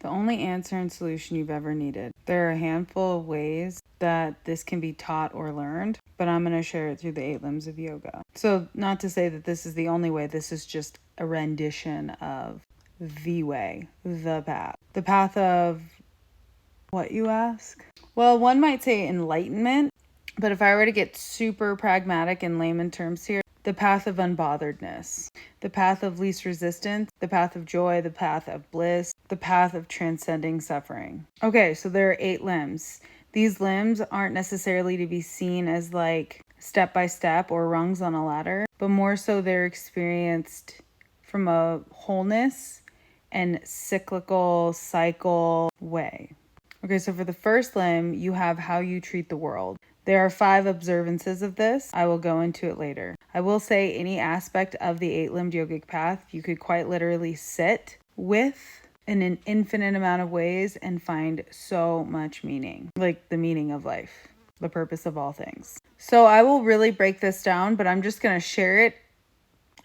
the only answer and solution you've ever needed. There are a handful of ways that this can be taught or learned, but I'm going to share it through the 8 limbs of yoga. So, not to say that this is the only way, this is just a rendition of the way, the path. The path of what, you ask? Well, one might say enlightenment, but if I were to get super pragmatic in layman terms here, the path of unbotheredness, the path of least resistance, the path of joy, the path of bliss, the path of transcending suffering. Okay, so there are 8 limbs. These limbs aren't necessarily to be seen as like step by step or rungs on a ladder, but more so they're experienced from a wholeness and cyclical cycle way. Okay, so for the first limb, you have how you treat the world. There are 5 observances of this. I will go into it later. I will say any aspect of the 8-limbed yogic path, you could quite literally sit with in an infinite amount of ways and find so much meaning, like the meaning of life, the purpose of all things. So I will really break this down, but I'm just going to share it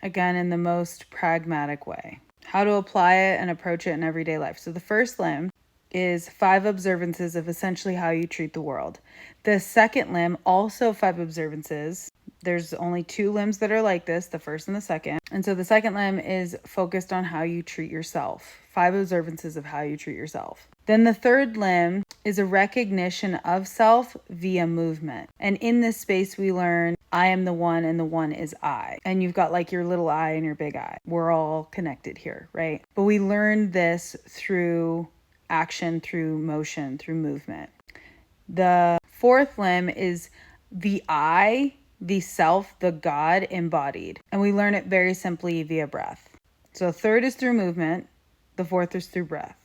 again in the most pragmatic way. How to apply it and approach it in everyday life. So the first limb is 5 observances of essentially how you treat the world. The second limb, also 5 observances. There's only 2 limbs that are like this, the first and the second. And so the second limb is focused on how you treat yourself. 5 observances of how you treat yourself. Then the third limb is a recognition of self via movement. And in this space, we learn I am the one and the one is I. And you've got like your little I and your big I. We're all connected here, right? But we learn this through action, through motion, through movement. The fourth limb is the I, the self, the God embodied. And we learn it very simply via breath. So third is through movement. The fourth is through breath.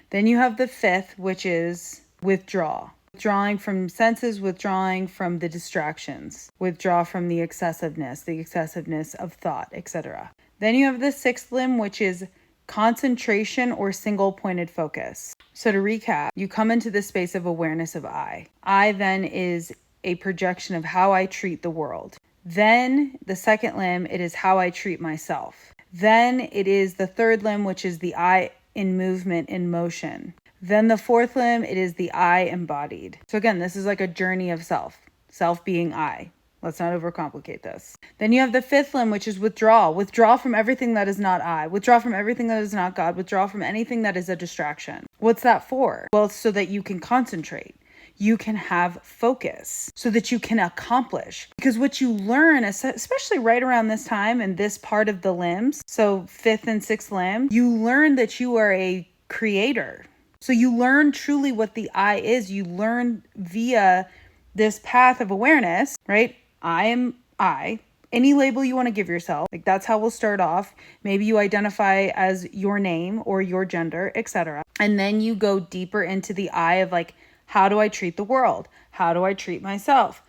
Then you have the fifth, which is withdraw. Withdrawing from senses, withdrawing from the distractions, withdraw from the excessiveness of thought, etc. Then you have the sixth limb, which is concentration or single-pointed focus. So to recap, you come into the space of awareness of I. I then is a projection of how I treat the world. Then the second limb, it is how I treat myself. Then it is the third limb, which is the I in movement, in motion. Then the fourth limb, it is the I embodied. So again, this is like a journey of self. Self being I. Let's not overcomplicate this. Then you have the fifth limb, which is withdraw. Withdraw from everything that is not I. Withdraw from everything that is not God. Withdraw from anything that is a distraction. What's that for? Well, it's so that you can concentrate. You can have focus so that you can accomplish. Because what you learn, especially right around this time and this part of the limbs, so fifth and sixth limb, you learn that you are a creator. So you learn truly what the I is. You learn via this path of awareness, right? I am I. Any label you want to give yourself, like that's how we'll start off. Maybe you identify as your name or your gender, etc. And then you go deeper into the I of like, how do I treat the world? How do I treat myself?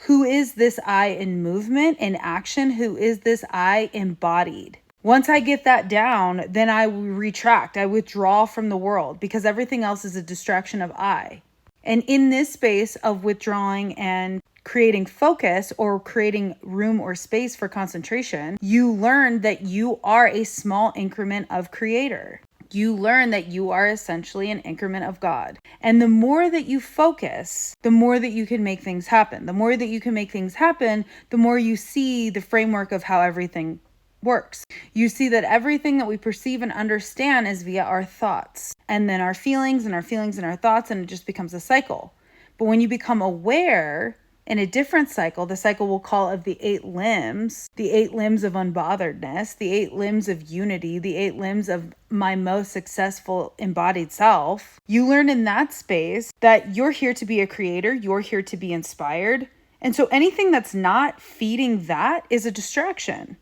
Who is this I in movement, in action? Who is this I embodied? Once I get that down, then I retract. I withdraw from the world because everything else is a distraction of I. And in this space of withdrawing and creating focus or creating room or space for concentration, you learn that you are a small increment of creator. You learn that you are essentially an increment of God. And the more that you focus, the more that you can make things happen. The more that you can make things happen, the more you see the framework of how everything works. You see that everything that we perceive and understand is via our thoughts, and then our feelings and our feelings and our thoughts, and it just becomes a cycle. But when you become aware in a different cycle, the cycle we'll call of the 8 limbs, the 8 limbs of unbotheredness, the 8 limbs of unity, the 8 limbs of my most successful embodied self, you learn in that space that you're here to be a creator, you're here to be inspired. And so anything that's not feeding that is a distraction.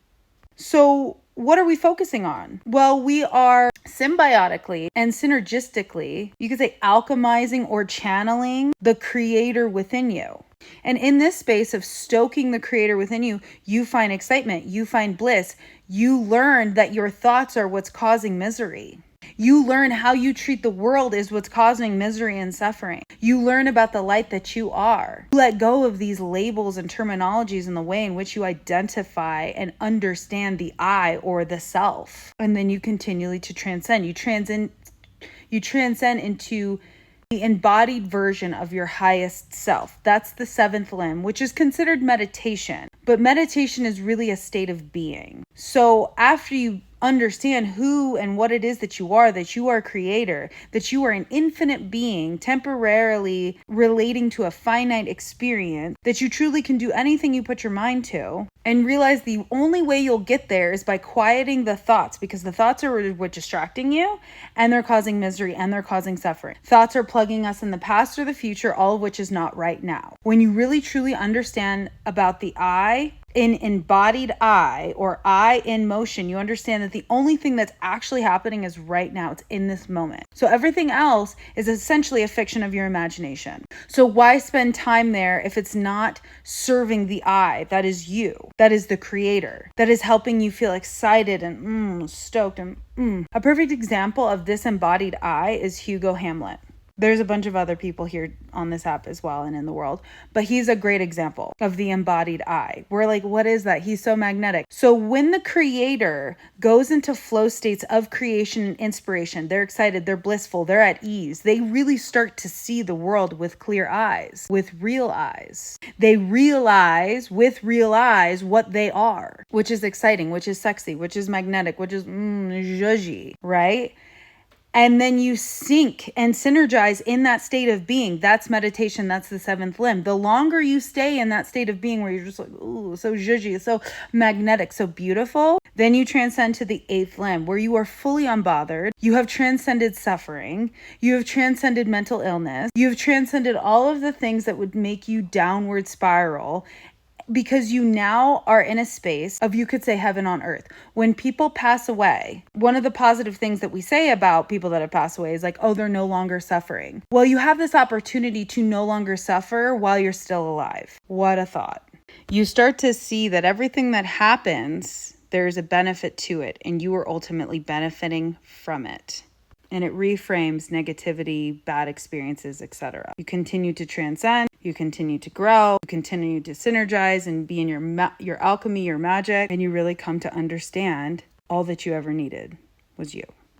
So what are we focusing on? Well, we are symbiotically and synergistically, you could say alchemizing or channeling the creator within you. And in this space of stoking the creator within you, you find excitement, you find bliss. You learn that your thoughts are what's causing misery. You learn how you treat the world is what's causing misery and suffering. You learn about the light that you are. You let go of these labels and terminologies in the way in which you identify and understand the I or the self. And then you continually to transcend. You You transcend into the embodied version of your highest self. That's the seventh limb, which is considered meditation. But meditation is really a state of being. So after you understand who and what it is that you are creator, that you are an infinite being temporarily relating to a finite experience, that you truly can do anything you put your mind to, and realize the only way you'll get there is by quieting the thoughts, because the thoughts are what's distracting you, and they're causing misery and they're causing suffering. Thoughts are plugging us in the past or the future, all of which is not right now. When you really truly understand about the I, in embodied I, or I in motion, you understand that the only thing that's actually happening is right now. It's in this moment. So everything else is essentially a fiction of your imagination. So why spend time there if it's not serving the I, that is you, that is the creator, that is helping you feel excited and stoked and A perfect example of this embodied I is Hugo Hamlet. There's a bunch of other people here on this app as well and in the world, but he's a great example of the embodied I. We're like, what is that? He's so magnetic. So when the creator goes into flow states of creation and inspiration, they're excited, they're blissful, they're at ease. They really start to see the world with clear eyes, with real eyes. They realize with real eyes what they are, which is exciting, which is sexy, which is magnetic, which is zhuzhy, right? And then you sync and synergize in that state of being. That's meditation. That's the seventh limb. The longer you stay in that state of being where you're just like, ooh, so zhuzhy, so magnetic, so beautiful, then you transcend to the eighth limb where you are fully unbothered. You have transcended suffering. You have transcended mental illness. You have transcended all of the things that would make you downward spiral, because you now are in a space of, you could say, heaven on earth. When people pass away, one of the positive things that we say about people that have passed away is like, oh, they're no longer suffering. Well, you have this opportunity to no longer suffer while you're still alive. What a thought. You start to see that everything that happens, there's a benefit to it, and you are ultimately benefiting from it. And it reframes negativity, bad experiences, etc. You continue to transcend, you continue to grow, you continue to synergize and be in your alchemy, your magic, and you really come to understand all that you ever needed was you.